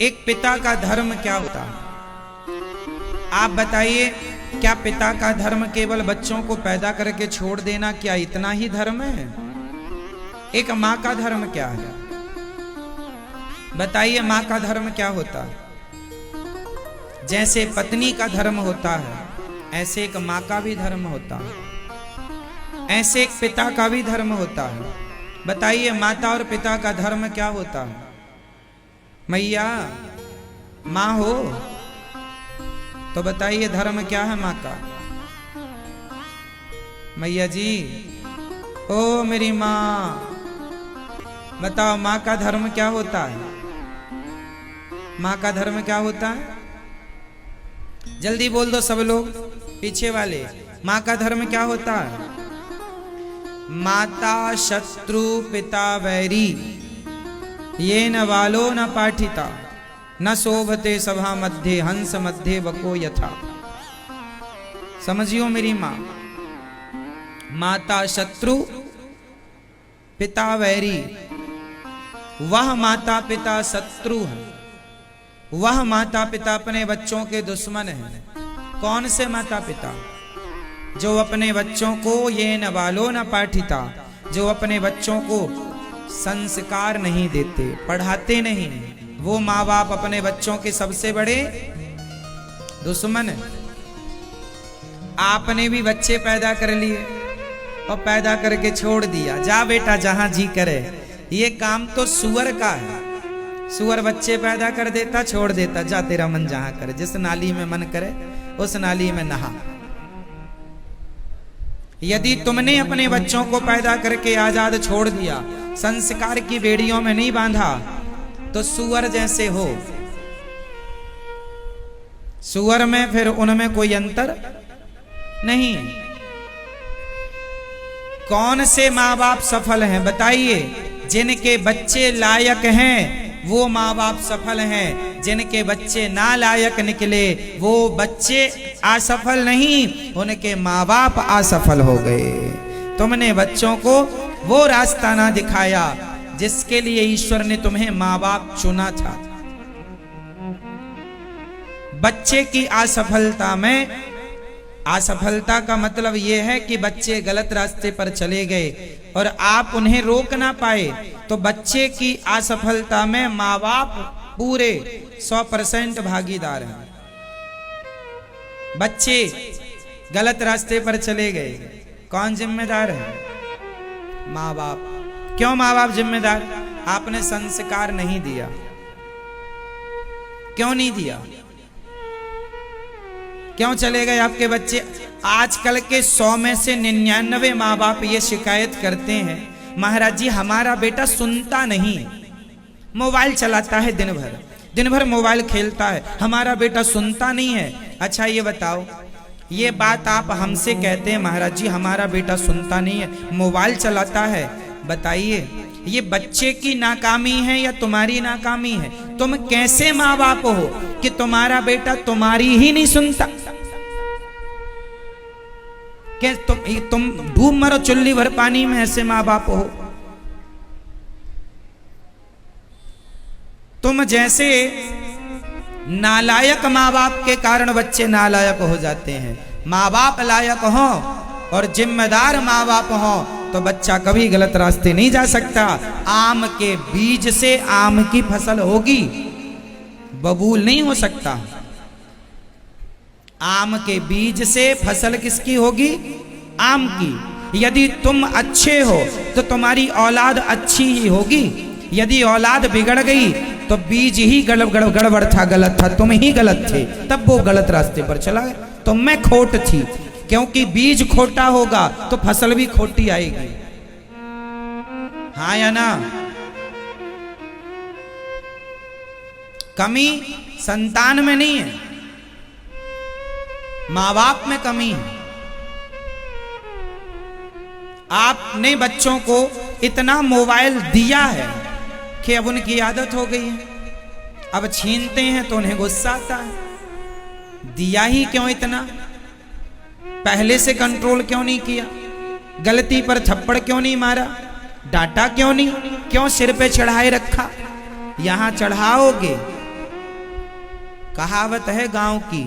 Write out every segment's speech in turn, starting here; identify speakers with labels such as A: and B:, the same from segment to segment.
A: एक पिता का धर्म क्या होता है? आप बताइए, क्या पिता का धर्म केवल बच्चों को पैदा करके छोड़ देना, क्या इतना ही धर्म है? एक माँ का धर्म क्या है? बताइए, माँ का धर्म क्या होता है? जैसे पत्नी का धर्म होता है, ऐसे एक माँ का भी धर्म होता है, ऐसे एक पिता का भी धर्म होता है। बताइए, माता और पिता का धर्म क्या होता है? मैया माँ हो तो बताइए धर्म क्या है माँ का? मैया जी, ओ मेरी माँ, बताओ माँ का धर्म क्या होता है? माँ का धर्म क्या होता है? जल्दी बोल दो सब लोग, पीछे वाले। माँ का धर्म क्या होता है? माता शत्रु पिता वैरी, ये न बालो न पाठिता, न शोभते सभा मध्य हंस मध्य बको यथा। समझियो मेरी माँ, माता शत्रु पिता वैरी, वह माता पिता शत्रु है, वह माता पिता अपने बच्चों के दुश्मन हैं। कौन से माता पिता? जो अपने बच्चों को ये न बालो न पाठिता, जो अपने बच्चों को संस्कार नहीं देते, पढ़ाते नहीं, वो माँ बाप अपने बच्चों के सबसे बड़े दुश्मन हैं। आपने भी बच्चे पैदा कर लिए और पैदा करके छोड़ दिया, जा बेटा जहां जी करे। ये काम तो सुअर का है। सुअर बच्चे पैदा कर देता, छोड़ देता, जा तेरा मन जहां करे, जिस नाली में मन करे उस नाली में नहा। यदि तुमने अपने बच्चों को पैदा करके आजाद छोड़ दिया, संस्कार की बेड़ियों में नहीं बांधा, तो सुअर जैसे हो। सुअर में फिर उनमें कोई अंतर नहीं। कौन से माँ बाप सफल हैं? बताइए। जिनके बच्चे लायक हैं वो माँ बाप सफल हैं, जिनके बच्चे नालायक निकले वो बच्चे असफल नहीं, उनके माँ बाप असफल हो गए। तुमने बच्चों को वो रास्ता ना दिखाया जिसके लिए ईश्वर ने तुम्हें माँ बाप चुना था। बच्चे की असफलता में, असफलता का मतलब यह है कि बच्चे गलत रास्ते पर चले गए और आप उन्हें रोक ना पाए, तो बच्चे की असफलता में माँ बाप पूरे 100% भागीदार हैं। बच्चे गलत रास्ते पर चले गए, कौन जिम्मेदार है? माँ बाप। क्यों माँ बाप जिम्मेदार? आपने संस्कार नहीं दिया। क्यों नहीं दिया? क्यों चले गए आपके बच्चे? आजकल के 100 में से 99 माँ बाप ये शिकायत करते हैं, महाराज जी हमारा बेटा सुनता नहीं, मोबाइल चलाता है दिन भर मोबाइल खेलता है, हमारा बेटा सुनता नहीं है। अच्छा ये बताओ, ये बात आप हमसे कहते हैं महाराज जी हमारा बेटा सुनता नहीं है, मोबाइल चलाता है। बताइए, ये बच्चे की नाकामी है या तुम्हारी नाकामी है? तुम कैसे माँ बाप हो कि तुम्हारा बेटा तुम्हारी ही नहीं सुनता? क्या तुम डूब मरो चुल्ली भर पानी में, ऐसे माँ बाप हो? तुम जैसे नालायक माँ बाप के कारण बच्चे नालायक हो जाते हैं। माँ बाप लायक हो और जिम्मेदार माँ बाप हो तो बच्चा कभी गलत रास्ते नहीं जा सकता। आम के बीज से आम की फसल होगी, बबूल नहीं हो सकता। आम के बीज से फसल किसकी होगी? आम की। यदि तुम अच्छे हो तो तुम्हारी औलाद अच्छी ही होगी। यदि औलाद बिगड़ गई तो बीज ही गड़बड़ था, गलत था, तुम ही गलत थे, तब वो गलत रास्ते पर चला गया। तुम में खोट थी, क्योंकि बीज खोटा होगा तो फसल भी खोटी आएगी। हाँ या ना? कमी संतान में नहीं है, माँ बाप में कमी है। आपने बच्चों को इतना मोबाइल दिया है कि अब उनकी आदत हो गई है, अब छीनते हैं तो उन्हें गुस्सा आता है। दिया ही क्यों इतना? पहले से कंट्रोल क्यों नहीं किया? गलती पर थप्पड़ क्यों नहीं मारा? डांटा क्यों नहीं? क्यों सिर पे चढ़ाए रखा? यहां चढ़ाओगे कहावत है गांव की,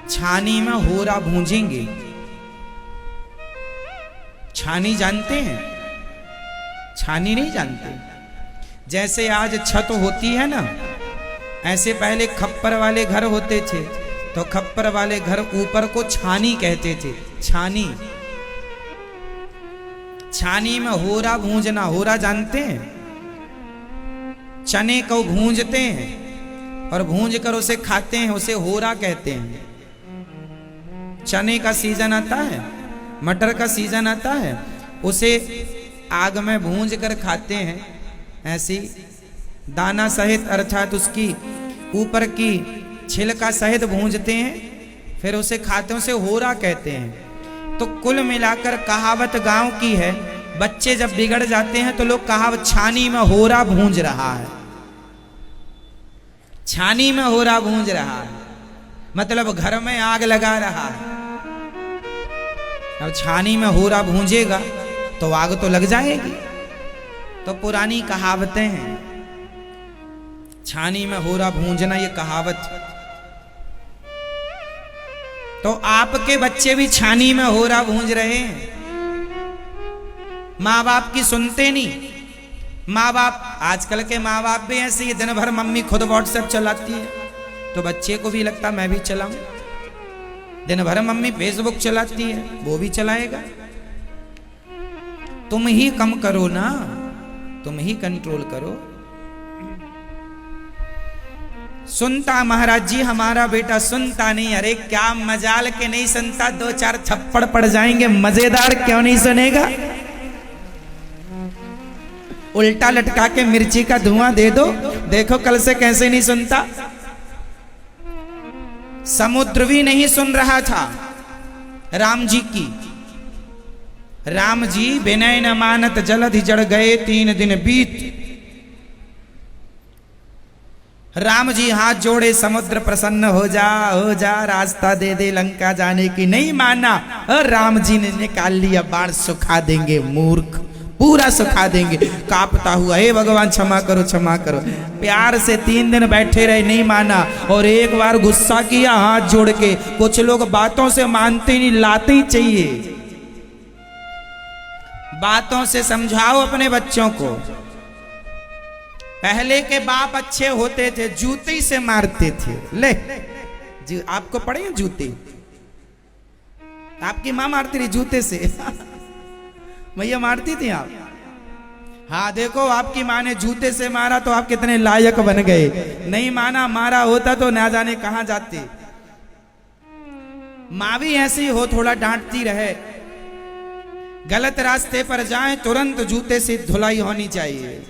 A: छानी में होरा भूंजेंगे। छानी जानते हैं? छानी नहीं जानते? जैसे आज छत होती है ना, ऐसे पहले खप्पर वाले घर होते थे, तो खप्पर वाले घर ऊपर को छानी कहते थे। छानी, छानी में होरा भूंजना। होरा जानते हैं? चने को भूंजते हैं और भूंज कर उसे खाते हैं, उसे होरा कहते हैं। चने का सीजन आता है, मटर का सीजन आता है, उसे आग में भूंज कर खाते हैं, ऐसी दाना सहित, अर्थात उसकी ऊपर की छिलका सहित भूंजते हैं, फिर उसे खाते हैं, उसे होरा कहते हैं। तो कुल मिलाकर कहावत गांव की है, बच्चे जब बिगड़ जाते हैं तो लोग कहावत छानी में होरा भूंज रहा है, छानी में होरा भूंज रहा है, मतलब घर में आग लगा रहा है। अब छानी में होरा भूंजेगा तो आग तो लग जाएगी। तो पुरानी कहावतें हैं, छानी में होरा भूंजना, ये कहावत। तो आपके बच्चे भी छानी में होरा भूंज रहे हैं, माँ बाप की सुनते नहीं। माँ बाप, आजकल के माँ बाप भी ऐसे ही, दिन भर मम्मी खुद व्हाट्सएप चलाती है तो बच्चे को भी लगता मैं भी चलाऊं। दिन भर मम्मी फेसबुक चलाती है, वो भी चलाएगा। तुम ही कम करो ना, तुम ही कंट्रोल करो। सुनता महाराज जी, हमारा बेटा सुनता नहीं। अरे क्या मजाल के नहीं सुनता, 2-4 थप्पड़ पड़ जाएंगे, मजेदार क्यों नहीं सुनेगा? उल्टा लटका के मिर्ची का धुआं दे दो, देखो कल से कैसे नहीं सुनता। समुद्र भी नहीं सुन रहा था राम जी की। राम जी विनय न मानत जलधि जड़ गए, 3 दिन बीत। राम जी हाथ जोड़े, समुद्र प्रसन्न हो जा, रास्ता दे दे लंका जाने की। नहीं माना, और राम जी ने निकाल लिया बाण, सुखा देंगे मूर्ख, पूरा सुखा देंगे। कांपता हुआ, हे भगवान क्षमा करो क्षमा करो। प्यार से 3 दिन बैठे रहे, नहीं माना, और एक बार गुस्सा किया हाथ जोड़ के। कुछ लोग बातों से मानते नहीं, लाते ही चाहिए। बातों से समझाओ अपने बच्चों को। पहले के बाप अच्छे होते थे, जूते से मारते थे। ले जी, आपको पड़े जूते? आपकी माँ मारती रही जूते से? भैया मारती थी आप? हाँ देखो, आपकी माँ ने जूते से मारा तो आप कितने लायक बन गए। नहीं माना, मारा होता तो ना जाने कहां जाते। माँ भी ऐसी हो, थोड़ा डांटती रहे। गलत रास्ते पर जाएं तुरंत जूते से धुलाई होनी चाहिए।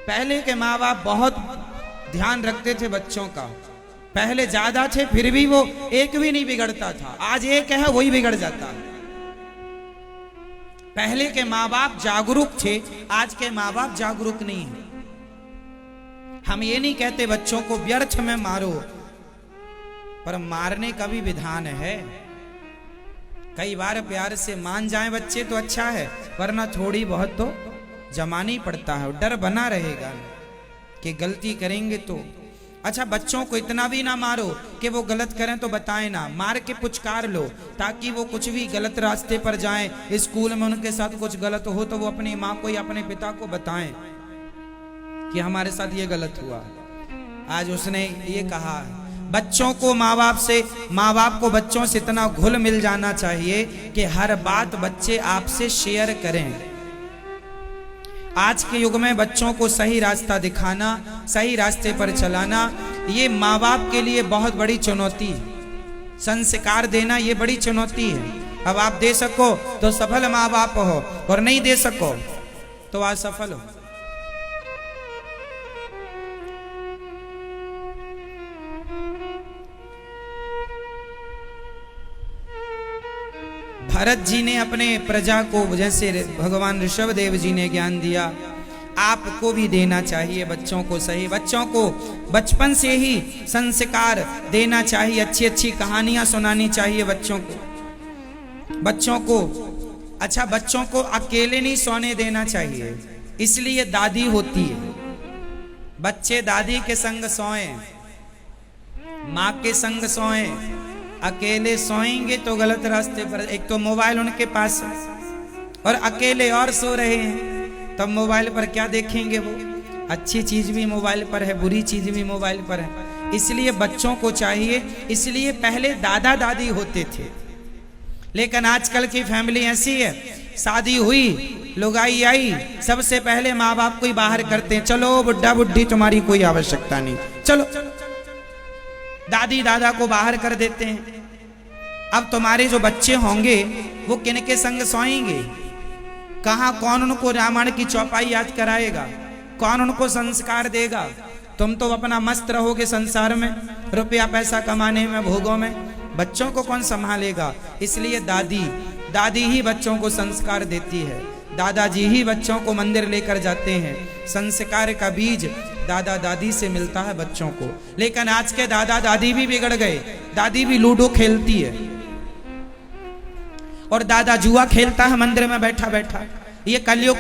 A: पहले के माँ बाप बहुत ध्यान रखते थे बच्चों का। पहले ज्यादा थे, फिर भी वो एक भी नहीं बिगड़ता था। आज एक है, वही बिगड़ जाता है। पहले के माँ बाप जागरूक थे, आज के माँ बाप जागरूक नहीं है। हम ये नहीं कहते बच्चों को व्यर्थ में मारो, पर मारने का भी विधान है। कई बार प्यार से मान जाएं बच्चे तो अच्छा है, वरना थोड़ी बहुत तो जमाना ही पड़ता है। डर बना रहेगा कि गलती करेंगे तो। अच्छा, बच्चों को इतना भी ना मारो कि वो गलत करें तो बताएं ना, मार के पुचकार लो, ताकि वो कुछ भी गलत रास्ते पर जाएं, स्कूल में उनके साथ कुछ गलत हो तो वो अपनी माँ को या अपने पिता को बताएं कि हमारे साथ ये गलत हुआ। आज उसने ये कहा। बच्चों को माँ बाप को बच्चों से इतना घुल मिल जाना चाहिए कि हर बात बच्चे आपसे शेयर करें। आज के युग में बच्चों को सही रास्ता दिखाना, सही रास्ते पर चलाना, ये माँ बाप के लिए बहुत बड़ी चुनौती है। संस्कार देना ये बड़ी चुनौती है। अब आप दे सको तो सफल माँ बाप हो, और नहीं दे सको तो असफल हो। भरत जी ने अपने प्रजा को, जैसे भगवान ऋषभ देव जी ने ज्ञान दिया, आपको भी देना चाहिए बच्चों को सही। बच्चों को बचपन से ही संस्कार देना चाहिए, अच्छी अच्छी कहानियां सुनानी चाहिए बच्चों को। अच्छा, बच्चों को अकेले नहीं सोने देना चाहिए, इसलिए दादी होती है। बच्चे दादी के संग सोएं, माँ के संग सोए, अकेले सोएंगे तो गलत रास्ते पर। एक तो मोबाइल उनके पास है और अकेले और सो रहे हैं, तब मोबाइल पर क्या देखेंगे वो? अच्छी चीज भी मोबाइल पर है, बुरी चीज भी मोबाइल पर है। इसलिए बच्चों को चाहिए, इसलिए पहले दादा दादी होते थे, लेकिन आजकल की फैमिली ऐसी है, शादी हुई, लुगाई आई, सबसे पहले माँ बाप को ही बाहर करते हैं, चलो बुढ़ा बुढ़ी तुम्हारी कोई आवश्यकता नहीं, चलो। दादी दादा को बाहर कर देते हैं। अब तुम्हारे जो बच्चे होंगे वो किनके संग सोएंगे? कहाँ, कौन उनको रामायण की चौपाई याद कराएगा? कौन उनको संस्कार देगा? तुम तो अपना मस्त रहोगे संसार में, रुपया पैसा कमाने में, भोगों में, बच्चों को कौन संभालेगा? इसलिए दादी ही बच्चों को संस्कार देती है, दादाजी ही बच्चों को मंदिर लेकर जाते हैं। संस्कार का बीज दादा दादी से मिलता है बच्चों को। लेकिन आज के दादा दादी भी बिगड़ गए, दादी भी लूडो खेलती है और दादा जुआ खेलता है मंदिर में बैठा बैठा। ये कलयुग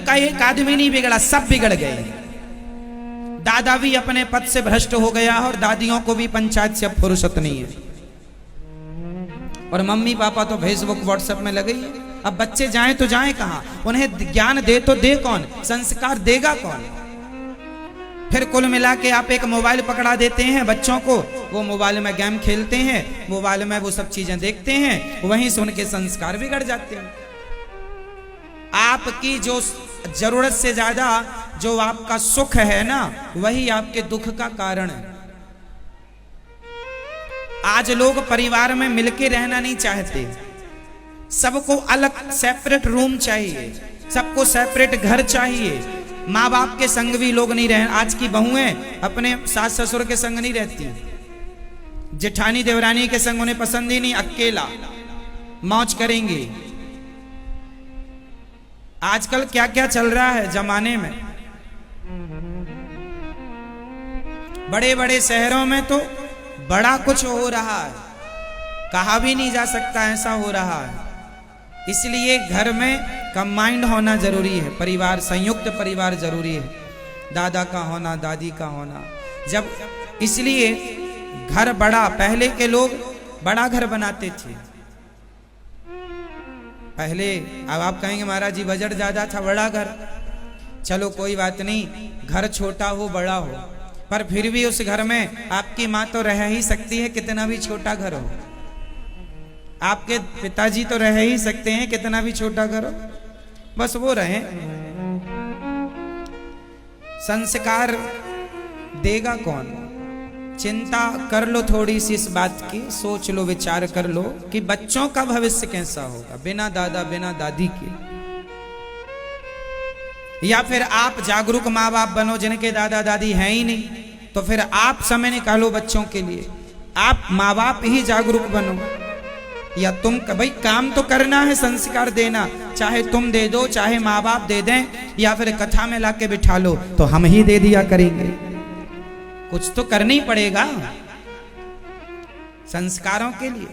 A: का एक आदमी नहीं बिगड़ा, सब बिगड़ गए। दादा भी अपने पद से भ्रष्ट हो गया और दादियों को भी पंचायत से अब फुर्सत नहीं है। और मम्मी पापा तो फेसबुक व्हाट्सएप में लगे। अब बच्चे जाएं तो जाएं कहां? उन्हें ज्ञान दे तो दे कौन, संस्कार देगा कौन? फिर कुल मिला के आप एक मोबाइल पकड़ा देते हैं बच्चों को, वो मोबाइल में गेम खेलते हैं, मोबाइल में वो सब चीजें देखते हैं, वहीं से उनके संस्कार बिगड़ जाते हैं। आपकी जो जरूरत से ज्यादा जो आपका सुख है ना, वही आपके दुख का कारण है। आज लोग परिवार में मिलके रहना नहीं चाहते, सबको अलग सेपरेट रूम चाहिए, सबको सेपरेट घर चाहिए। माँ बाप के संग भी लोग नहीं रहे। आज की बहुएं अपने सास ससुर के संग नहीं रहती, जेठानी देवरानी के संग उन्हें पसंद ही नहीं, अकेला मौज करेंगे। आजकल क्या क्या चल रहा है जमाने में, बड़े बड़े शहरों में तो बड़ा कुछ हो रहा है, कहा भी नहीं जा सकता ऐसा हो रहा है। इसलिए घर में कंबाइंड होना जरूरी है, परिवार, संयुक्त परिवार जरूरी है, दादा का होना, दादी का होना। जब इसलिए घर बड़ा, पहले के लोग बड़ा घर बनाते थे पहले। अब आप कहेंगे महाराज जी बजट ज्यादा था, बड़ा घर, चलो कोई बात नहीं, घर छोटा हो बड़ा हो, पर फिर भी उस घर में आपकी माँ तो रह ही सकती है, कितना भी छोटा घर हो। आपके पिताजी तो रह ही सकते हैं, कितना भी छोटा घर हो, बस वो रहे। संस्कार देगा कौन? चिंता कर लो थोड़ी सी इस बात की, सोच लो, विचार कर लो कि बच्चों का भविष्य कैसा होगा बिना दादा बिना दादी के। या फिर आप जागरूक माँ बाप बनो जिनके दादा दादी हैं ही नहीं, तो फिर आप समय निकालो बच्चों के लिए, आप माँ बाप ही जागरूक बनो। या तुम भाई काम तो करना है, संस्कार देना, चाहे तुम दे दो, चाहे माँ बाप दे दें, या फिर कथा में लाके बिठा लो तो हम ही दे दिया करेंगे। कुछ तो करना ही पड़ेगा संस्कारों के लिए।